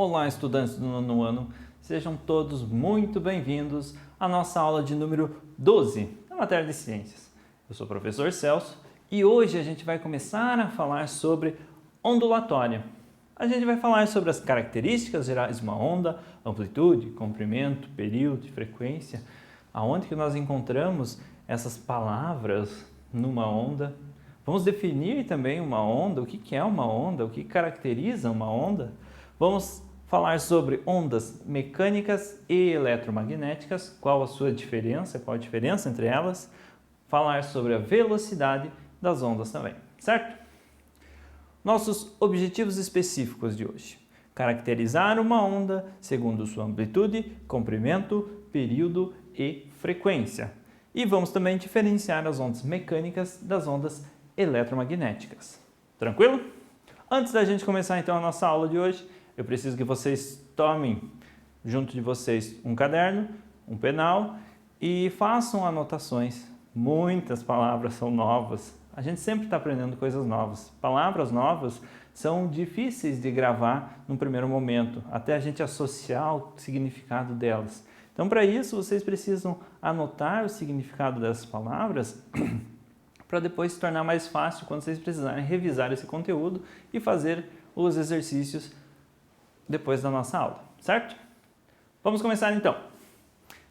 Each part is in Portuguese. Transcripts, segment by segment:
Olá, estudantes do nono ano, sejam todos muito bem-vindos à nossa aula de número 12 da matéria de ciências. Eu sou o professor Celso e hoje a gente vai começar a falar sobre ondulatória. A gente vai falar sobre as características gerais de uma onda, amplitude, comprimento, período e frequência, aonde que nós encontramos essas palavras numa onda. Vamos definir também uma onda, o que é uma onda, o que caracteriza uma onda. Vamos falar sobre ondas mecânicas e eletromagnéticas, qual a sua diferença, qual a diferença entre elas. Falar sobre a velocidade das ondas também, certo? Nossos objetivos específicos de hoje. Caracterizar uma onda segundo sua amplitude, comprimento, período e frequência. E vamos também diferenciar as ondas mecânicas das ondas eletromagnéticas. Tranquilo? Antes da gente começar então a nossa aula de hoje, eu preciso que vocês tomem junto de vocês um caderno, um penal e façam anotações. Muitas palavras são novas. A gente sempre está aprendendo coisas novas. Palavras novas são difíceis de gravar num primeiro momento, até a gente associar o significado delas. Então, para isso, vocês precisam anotar o significado dessas palavras para depois se tornar mais fácil quando vocês precisarem revisar esse conteúdo e fazer os exercícios depois da nossa aula, certo? Vamos começar então.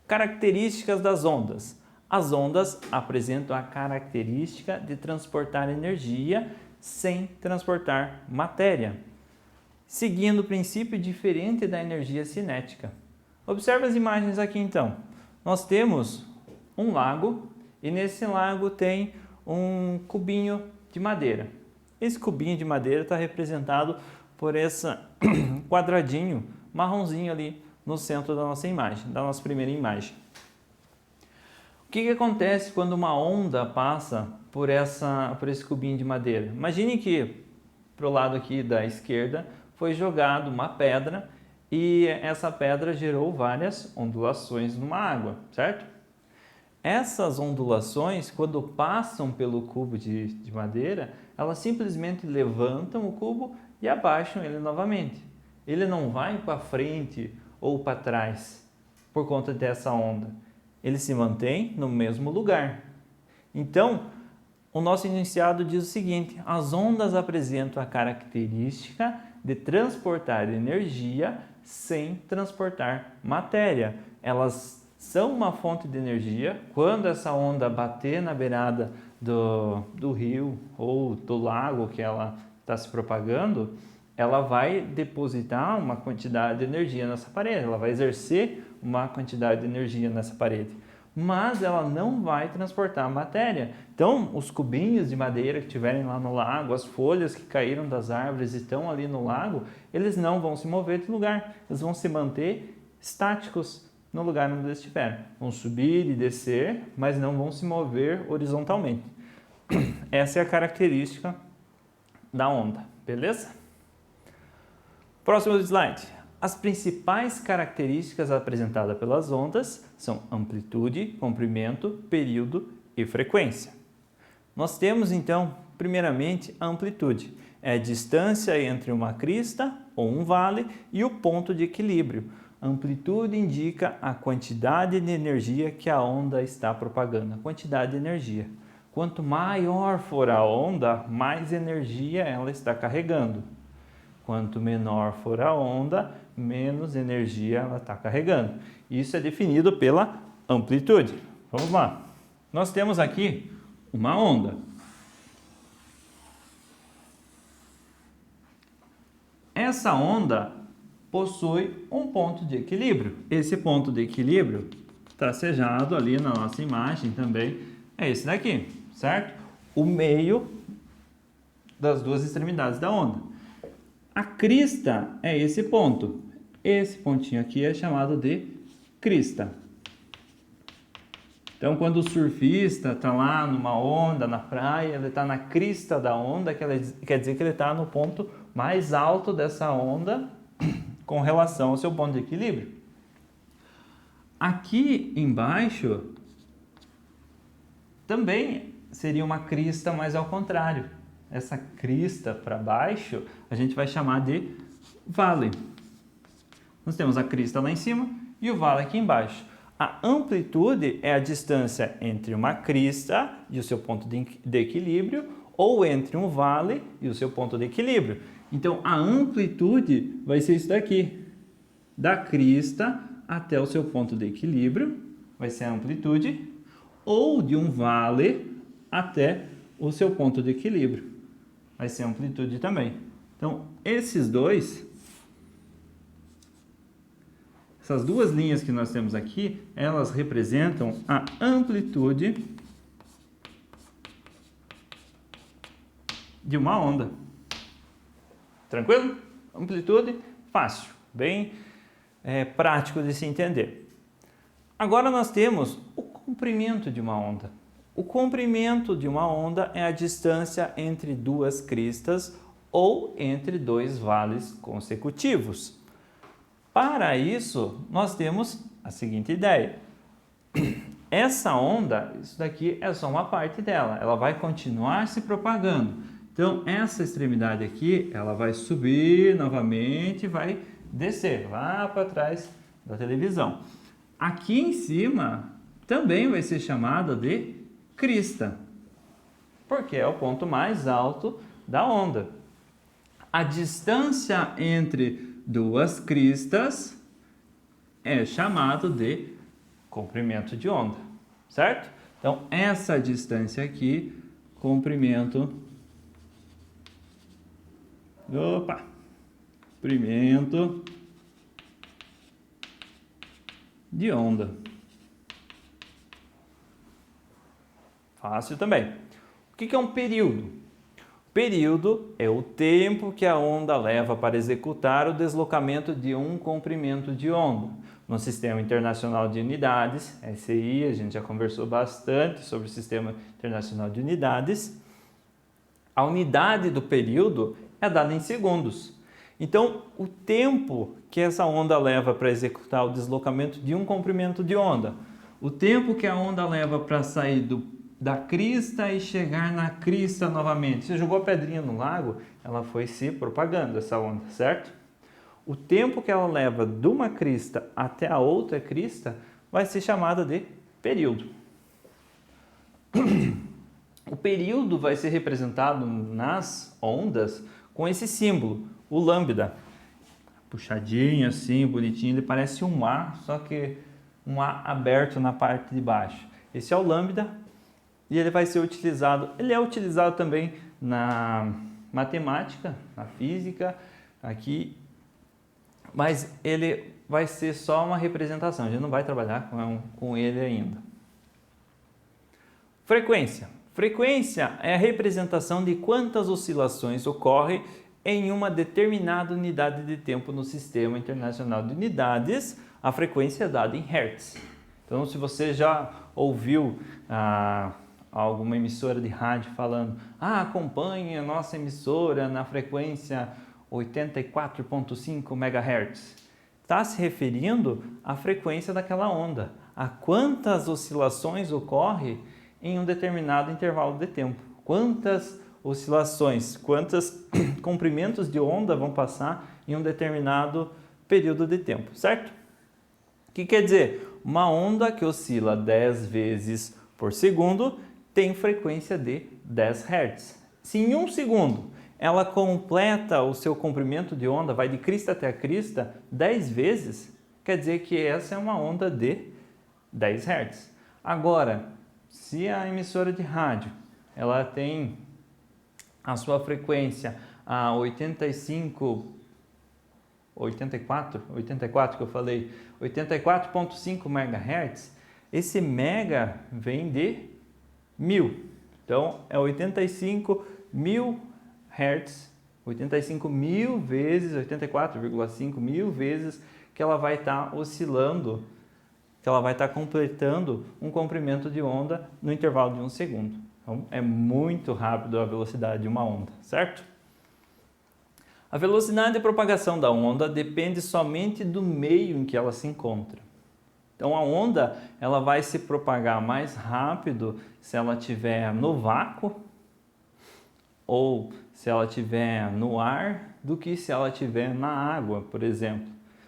Características das ondas. As ondas apresentam a característica de transportar energia sem transportar matéria, seguindo o princípio diferente da energia cinética. Observe as imagens aqui então. Nós temos um lago e nesse lago tem um cubinho de madeira. Esse cubinho de madeira está representado por esse quadradinho marronzinho ali no centro da nossa imagem, da nossa primeira imagem. O que acontece quando uma onda passa por esse cubinho de madeira? Imagine que para o lado aqui da esquerda foi jogado uma pedra e essa pedra gerou várias ondulações numa água, certo? Essas ondulações, quando passam pelo cubo de madeira, elas simplesmente levantam o cubo e abaixam ele novamente. Ele não vai para frente ou para trás por conta dessa onda. Ele se mantém no mesmo lugar. Então, o nosso enunciado diz o seguinte: as ondas apresentam a característica de transportar energia sem transportar matéria. Elas são uma fonte de energia. Quando essa onda bater na beirada do rio ou do lago que ela está se propagando, ela vai depositar uma quantidade de energia nessa parede, ela vai exercer uma quantidade de energia nessa parede, mas ela não vai transportar matéria. Então, os cubinhos de madeira que estiverem lá no lago, as folhas que caíram das árvores e estão ali no lago, eles não vão se mover de lugar, eles vão se manter estáticos no lugar onde eles estiverem. Vão subir e descer, mas não vão se mover horizontalmente. Essa é a característica da onda, beleza? Próximo slide. As principais características apresentadas pelas ondas são amplitude, comprimento, período e frequência. Nós temos então, primeiramente, a amplitude. É a distância entre uma crista ou um vale e o ponto de equilíbrio. A amplitude indica a quantidade de energia que a onda está propagando, a quantidade de energia. Quanto maior for a onda, mais energia ela está carregando. Quanto menor for a onda, menos energia ela está carregando. Isso é definido pela amplitude. Vamos lá. Nós temos aqui uma onda. Essa onda possui um ponto de equilíbrio. Esse ponto de equilíbrio tracejado ali na nossa imagem também é esse daqui, certo? O meio das duas extremidades da onda. A crista é esse ponto. Esse pontinho aqui é chamado de crista. Então, quando o surfista está lá numa onda, na praia, ele está na crista da onda, quer dizer que ele está no ponto mais alto dessa onda com relação ao seu ponto de equilíbrio. Aqui embaixo também seria uma crista, mas ao contrário. Essa crista para baixo a gente vai chamar de vale. Nós temos a crista lá em cima e o vale aqui embaixo. A amplitude é a distância entre uma crista e o seu ponto de equilíbrio ou entre um vale e o seu ponto de equilíbrio. Então, a amplitude vai ser isso daqui, da crista até o seu ponto de equilíbrio, vai ser a amplitude, ou de um vale até o seu ponto de equilíbrio, vai ser a amplitude também. Então, essas duas linhas que nós temos aqui, elas representam a amplitude de uma onda. Tranquilo? Amplitude, fácil, bem prático de se entender. Agora nós temos o comprimento de uma onda. O comprimento de uma onda é a distância entre duas cristas ou entre dois vales consecutivos. Para isso, nós temos a seguinte ideia. Essa onda, isso daqui é só uma parte dela, ela vai continuar se propagando. Então, essa extremidade aqui, ela vai subir novamente e vai descer lá para trás da televisão. Aqui em cima também vai ser chamada de crista, porque é o ponto mais alto da onda. A distância entre duas cristas é chamado de comprimento de onda, certo? Então, essa distância aqui, comprimento de onda. Fácil também. O que é um período? Período é o tempo que a onda leva para executar o deslocamento de um comprimento de onda. No Sistema Internacional de Unidades, SI, a gente já conversou bastante sobre o Sistema Internacional de Unidades. A unidade do período é dada em segundos. Então, o tempo que essa onda leva para executar o deslocamento de um comprimento de onda, o tempo que a onda leva para sair da crista e chegar na crista novamente. Você jogou a pedrinha no lago, ela foi se propagando, essa onda, certo? O tempo que ela leva de uma crista até a outra crista vai ser chamada de período. O período vai ser representado nas ondas com esse símbolo, o lambda. Puxadinho assim, bonitinho, ele parece um A, só que um A aberto na parte de baixo. Esse é o lambda. E ele vai ser utilizado, ele é utilizado também na matemática, na física, aqui, mas ele vai ser só uma representação, a gente não vai trabalhar com ele ainda. Frequência. Frequência é a representação de quantas oscilações ocorrem em uma determinada unidade de tempo no Sistema Internacional de Unidades. A frequência é dada em Hertz. Então, se você já ouviu alguma emissora de rádio falando acompanhe a nossa emissora na frequência 84.5 MHz. Está se referindo à frequência daquela onda, a quantas oscilações ocorrem em um determinado intervalo de tempo. Quantas oscilações, quantos comprimentos de onda vão passar em um determinado período de tempo, certo? O que quer dizer? Uma onda que oscila 10 vezes por segundo tem frequência de 10 Hz. Se em 1 segundo ela completa o seu comprimento de onda, vai de crista até a crista 10 vezes, quer dizer que essa é uma onda de 10 Hz. Agora, se a emissora de rádio ela tem a sua frequência a 84 que eu falei, 84.5 MHz, esse mega vem de 1000. Então, é 85.000 Hz, 85.000 vezes, 84,5 mil vezes que ela vai estar oscilando, que ela vai estar completando um comprimento de onda no intervalo de 1 segundo. Então, é muito rápido a velocidade de uma onda, certo? A velocidade de propagação da onda depende somente do meio em que ela se encontra. Então, a onda ela vai se propagar mais rápido se ela estiver no vácuo ou se ela estiver no ar do que se ela estiver na água, por exemplo.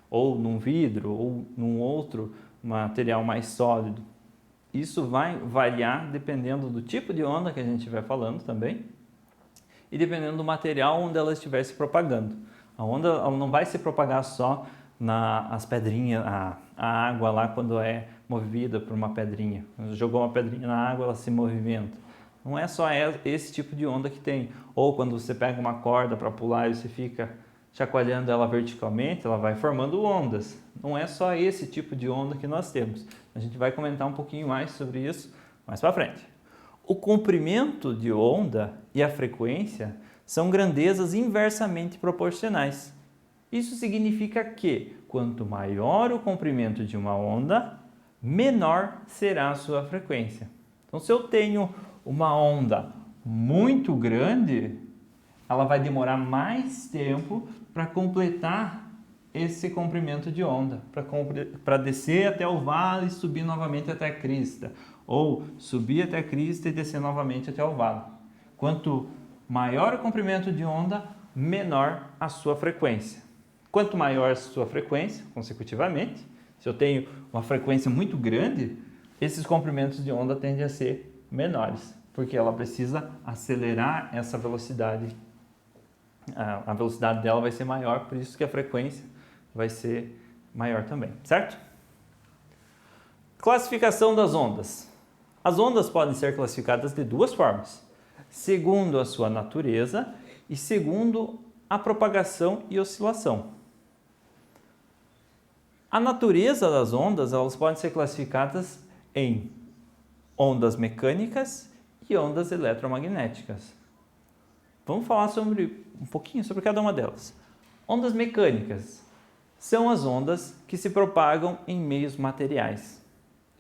ou num vidro, ou num outro material mais sólido. Isso vai variar dependendo do tipo de onda que a gente estiver falando também e dependendo do material onde ela estiver se propagando. A onda ela não vai se propagar só nas pedrinhas, a água lá quando é movida por uma pedrinha. Jogou uma pedrinha na água, ela se movimenta. Não é só esse tipo de onda que tem. Ou quando você pega uma corda para pular e você fica chacoalhando ela verticalmente, ela vai formando ondas. Não é só esse tipo de onda que nós temos. A gente vai comentar um pouquinho mais sobre isso mais para frente. O comprimento de onda e a frequência são grandezas inversamente proporcionais. Isso significa que, quanto maior o comprimento de uma onda, menor será a sua frequência. Então, se eu tenho uma onda muito grande, ela vai demorar mais tempo para completar esse comprimento de onda, para descer até o vale e subir novamente até a crista, ou subir até a crista e descer novamente até o vale. Quanto maior o comprimento de onda, menor a sua frequência. Quanto maior a sua frequência, consecutivamente, se eu tenho uma frequência muito grande, esses comprimentos de onda tendem a ser menores, porque ela precisa acelerar essa velocidade. A velocidade dela vai ser maior, por isso que a frequência vai ser maior também, certo? Classificação das ondas. As ondas podem ser classificadas de duas formas, segundo a sua natureza e segundo a propagação e oscilação. A natureza das ondas, elas podem ser classificadas em ondas mecânicas e ondas eletromagnéticas. Vamos falar um pouquinho sobre cada uma delas. Ondas mecânicas são as ondas que se propagam em meios materiais.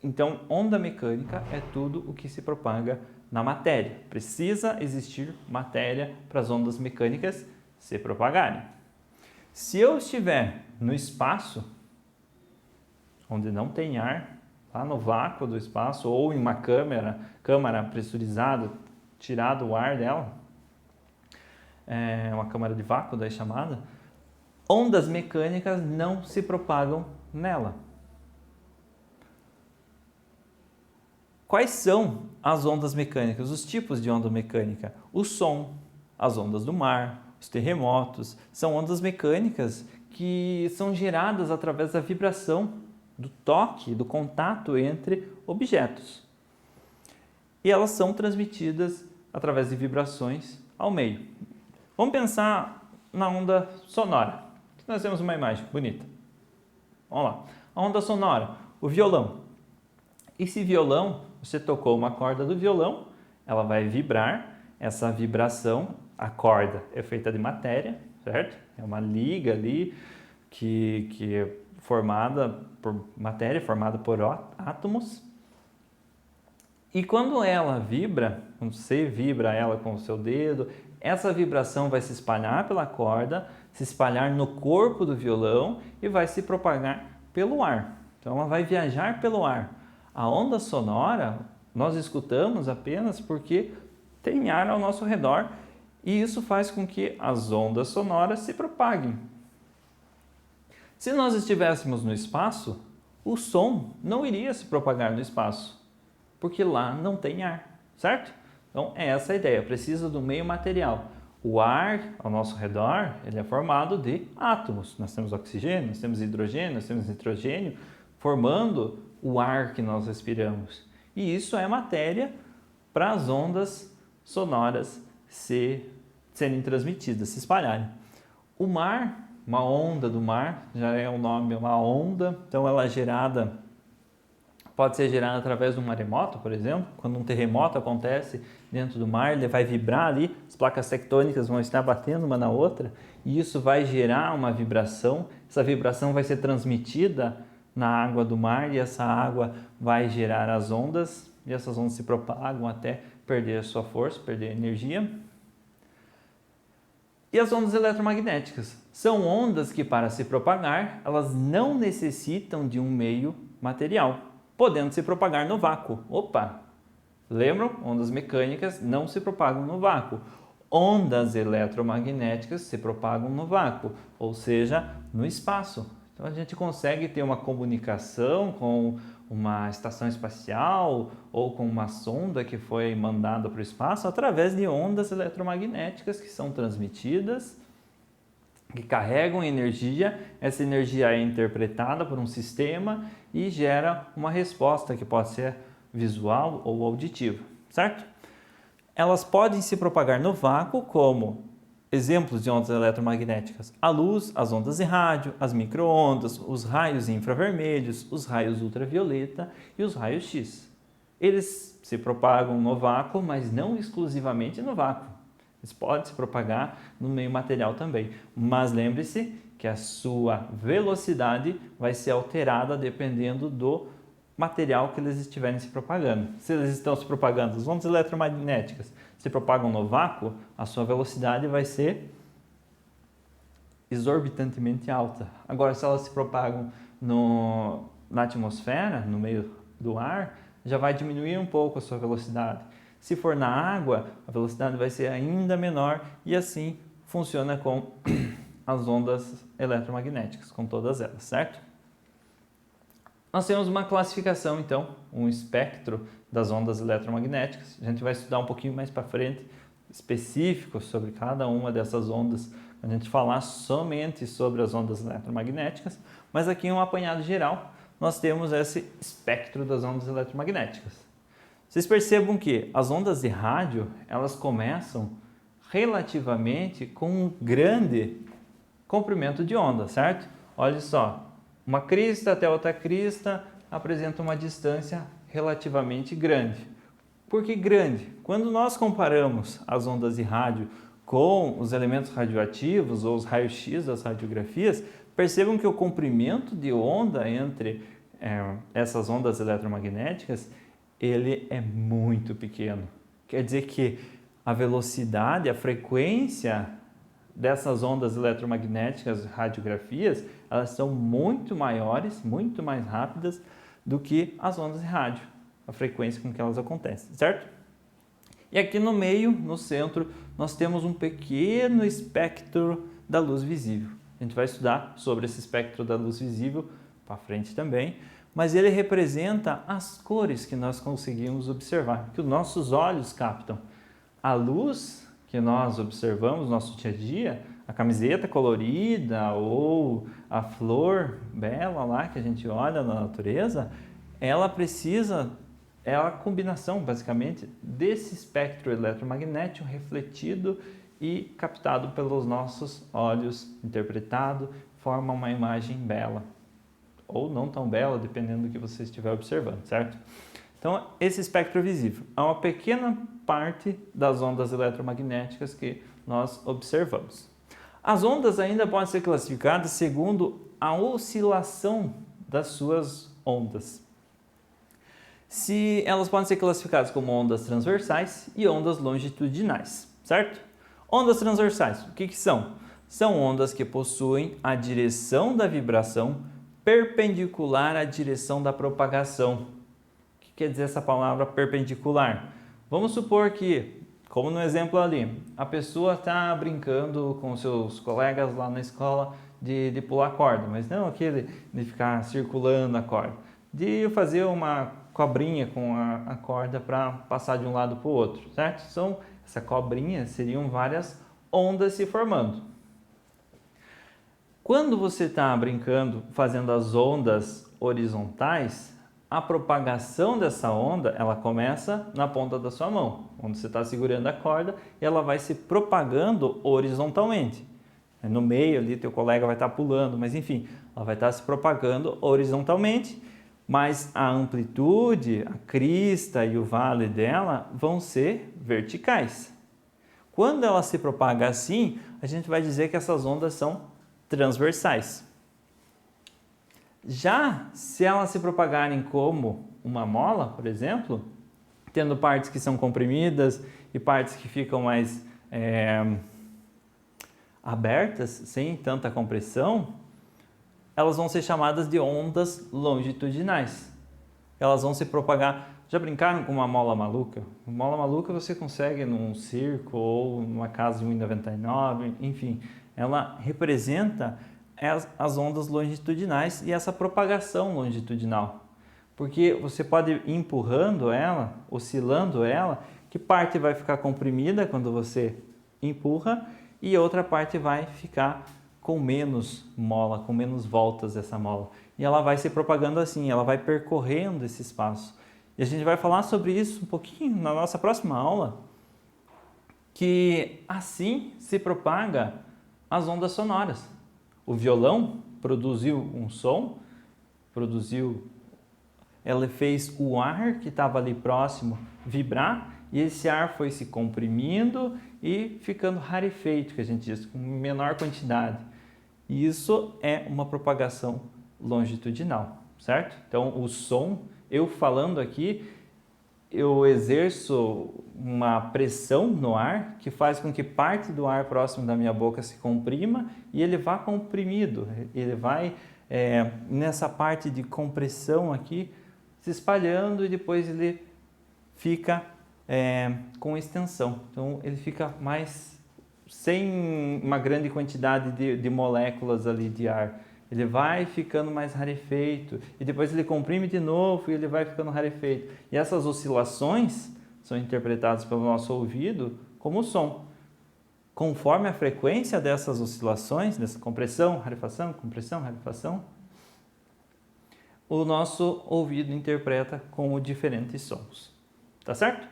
Então, onda mecânica é tudo o que se propaga na matéria. Precisa existir matéria para as ondas mecânicas se propagarem. Se eu estiver no espaço, onde não tem ar, lá no vácuo do espaço, ou em uma câmara pressurizada, tirado o ar dela, uma câmara de vácuo daí chamada, ondas mecânicas não se propagam nela. Quais são as ondas mecânicas, os tipos de onda mecânica? O som, as ondas do mar, os terremotos, são ondas mecânicas que são geradas através da vibração, do toque, do contato entre objetos. E elas são transmitidas através de vibrações ao meio. Vamos pensar na onda sonora. Nós temos uma imagem bonita. Vamos lá. A onda sonora, o violão. Esse violão, você tocou uma corda do violão, ela vai vibrar. Essa vibração, a corda é feita de matéria, certo? É uma liga ali que é formada por matéria, formada por átomos. E quando ela vibra, quando você vibra ela com o seu dedo, essa vibração vai se espalhar pela corda, se espalhar no corpo do violão e vai se propagar pelo ar. Então ela vai viajar pelo ar. A onda sonora nós escutamos apenas porque tem ar ao nosso redor e isso faz com que as ondas sonoras se propaguem. Se nós estivéssemos no espaço, o som não iria se propagar no espaço, porque lá não tem ar, certo? Então, é essa a ideia, precisa do meio material. O ar ao nosso redor, ele é formado de átomos. Nós temos oxigênio, nós temos hidrogênio, nós temos nitrogênio, formando o ar que nós respiramos. E isso é matéria para as ondas sonoras serem transmitidas, se espalharem. O mar, uma onda do mar, já é o nome, uma onda, então ela é gerada, pode ser gerada através de um maremoto, por exemplo. Quando um terremoto acontece dentro do mar, ele vai vibrar ali, as placas tectônicas vão estar batendo uma na outra, e isso vai gerar uma vibração, essa vibração vai ser transmitida na água do mar, e essa água vai gerar as ondas, e essas ondas se propagam até perder a sua força, perder a energia. E as ondas eletromagnéticas são ondas que, para se propagar, elas não necessitam de um meio material, podendo se propagar no vácuo. Opa! Lembram? Ondas mecânicas não se propagam no vácuo. Ondas eletromagnéticas se propagam no vácuo, ou seja, no espaço. Então a gente consegue ter uma comunicação com uma estação espacial ou com uma sonda que foi mandada para o espaço através de ondas eletromagnéticas que são transmitidas, que carregam energia. Essa energia é interpretada por um sistema e gera uma resposta que pode ser visual ou auditiva, certo? Elas podem se propagar no vácuo como exemplos de ondas eletromagnéticas: a luz, as ondas de rádio, as micro-ondas, os raios infravermelhos, os raios ultravioleta e os raios X. Eles se propagam no vácuo, mas não exclusivamente no vácuo. Eles podem se propagar no meio material também. Mas lembre-se que a sua velocidade vai ser alterada dependendo do material que eles estiverem se propagando. Se eles estão se propagando, as ondas eletromagnéticas se propagam no vácuo, a sua velocidade vai ser exorbitantemente alta. Agora, se elas se propagam na atmosfera, no meio do ar, já vai diminuir um pouco a sua velocidade. Se for na água, a velocidade vai ser ainda menor e assim funciona com as ondas eletromagnéticas, com todas elas, certo? Nós temos uma classificação, então, um espectro das ondas eletromagnéticas. A gente vai estudar um pouquinho mais para frente, específico sobre cada uma dessas ondas, a gente falar somente sobre as ondas eletromagnéticas, mas aqui em um apanhado geral, nós temos esse espectro das ondas eletromagnéticas. Vocês percebam que as ondas de rádio, elas começam relativamente com um grande comprimento de onda, certo? Olha só, uma crista até outra crista apresenta uma distância relativamente grande. Por que grande? Quando nós comparamos as ondas de rádio com os elementos radioativos ou os raios-x das radiografias, percebam que o comprimento de onda entre essas ondas eletromagnéticas, ele é muito pequeno. Quer dizer que a velocidade, a frequência dessas ondas eletromagnéticas, radiografias, elas são muito maiores, muito mais rápidas do que as ondas de rádio, a frequência com que elas acontecem, certo? E aqui no meio, no centro, nós temos um pequeno espectro da luz visível. A gente vai estudar sobre esse espectro da luz visível para frente também, mas ele representa as cores que nós conseguimos observar, que os nossos olhos captam. A luz que nós observamos no nosso dia a dia, a camiseta colorida ou a flor bela lá que a gente olha na natureza, ela é a combinação basicamente desse espectro eletromagnético refletido e captado pelos nossos olhos, interpretado, forma uma imagem bela ou não tão bela, dependendo do que você estiver observando, certo? Então, esse espectro visível é uma pequena parte das ondas eletromagnéticas que nós observamos. As ondas ainda podem ser classificadas segundo a oscilação das suas ondas. Se elas podem ser classificadas como ondas transversais e ondas longitudinais, certo? Ondas transversais, o que são? São ondas que possuem a direção da vibração perpendicular à direção da propagação. O que quer dizer essa palavra perpendicular? Vamos supor que, como no exemplo ali, a pessoa está brincando com seus colegas lá na escola de pular corda, mas não aquele de ficar circulando a corda, de fazer uma cobrinha com a corda para passar de um lado para o outro, certo? Essa cobrinha seriam várias ondas se formando. Quando você está brincando, fazendo as ondas horizontais, a propagação dessa onda, ela começa na ponta da sua mão, onde você está segurando a corda, e ela vai se propagando horizontalmente. No meio ali, teu colega vai estar pulando, mas enfim, ela vai estar se propagando horizontalmente, mas a amplitude, a crista e o vale dela vão ser verticais. Quando ela se propaga assim, a gente vai dizer que essas ondas são transversais. Já se elas se propagarem como uma mola, por exemplo, tendo partes que são comprimidas e partes que ficam mais abertas, sem tanta compressão, elas vão ser chamadas de ondas longitudinais. Elas vão se propagar. Já brincaram com uma mola maluca? Uma mola maluca você consegue num circo ou numa casa de 1,99, enfim. Ela representa as ondas longitudinais e essa propagação longitudinal. Porque você pode ir empurrando ela, oscilando ela, que parte vai ficar comprimida quando você empurra e outra parte vai ficar com menos mola, com menos voltas dessa mola. E ela vai se propagando assim, ela vai percorrendo esse espaço. E a gente vai falar sobre isso um pouquinho na nossa próxima aula, que assim se propaga as ondas sonoras. O violão produziu um som, ela fez o ar que estava ali próximo vibrar e esse ar foi se comprimindo e ficando rarefeito, que a gente diz, com menor quantidade. E isso é uma propagação longitudinal, certo? Então, o som, eu falando aqui, eu exerço uma pressão no ar que faz com que parte do ar próximo da minha boca se comprima e ele vá comprimido, ele vai nessa parte de compressão aqui se espalhando e depois ele fica com extensão. Então ele fica mais sem uma grande quantidade de moléculas ali de ar. Ele vai ficando mais rarefeito e depois ele comprime de novo e ele vai ficando rarefeito. E essas oscilações são interpretadas pelo nosso ouvido como som. Conforme a frequência dessas oscilações, dessa compressão, rarefação, o nosso ouvido interpreta como diferentes sons. Tá certo?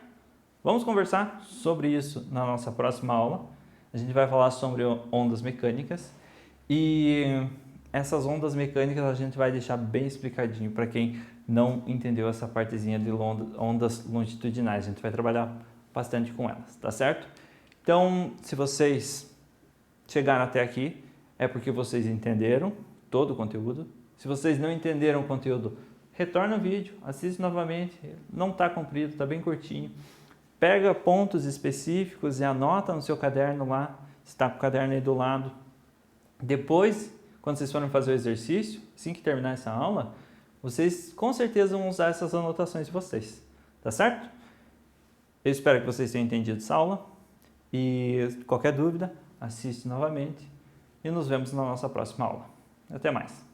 Vamos conversar sobre isso na nossa próxima aula. A gente vai falar sobre ondas mecânicas e essas ondas mecânicas a gente vai deixar bem explicadinho para quem não entendeu essa partezinha de ondas longitudinais. A gente vai trabalhar bastante com elas, tá certo? Então, se vocês chegaram até aqui, é porque vocês entenderam todo o conteúdo. Se vocês não entenderam o conteúdo, retorna o vídeo, assiste novamente. Não está comprido, está bem curtinho. Pega pontos específicos e anota no seu caderno lá, está com o caderno aí do lado. Depois, quando vocês forem fazer o exercício, assim que terminar essa aula, vocês com certeza vão usar essas anotações de vocês, tá certo? Eu espero que vocês tenham entendido essa aula e qualquer dúvida, assiste novamente e nos vemos na nossa próxima aula. Até mais!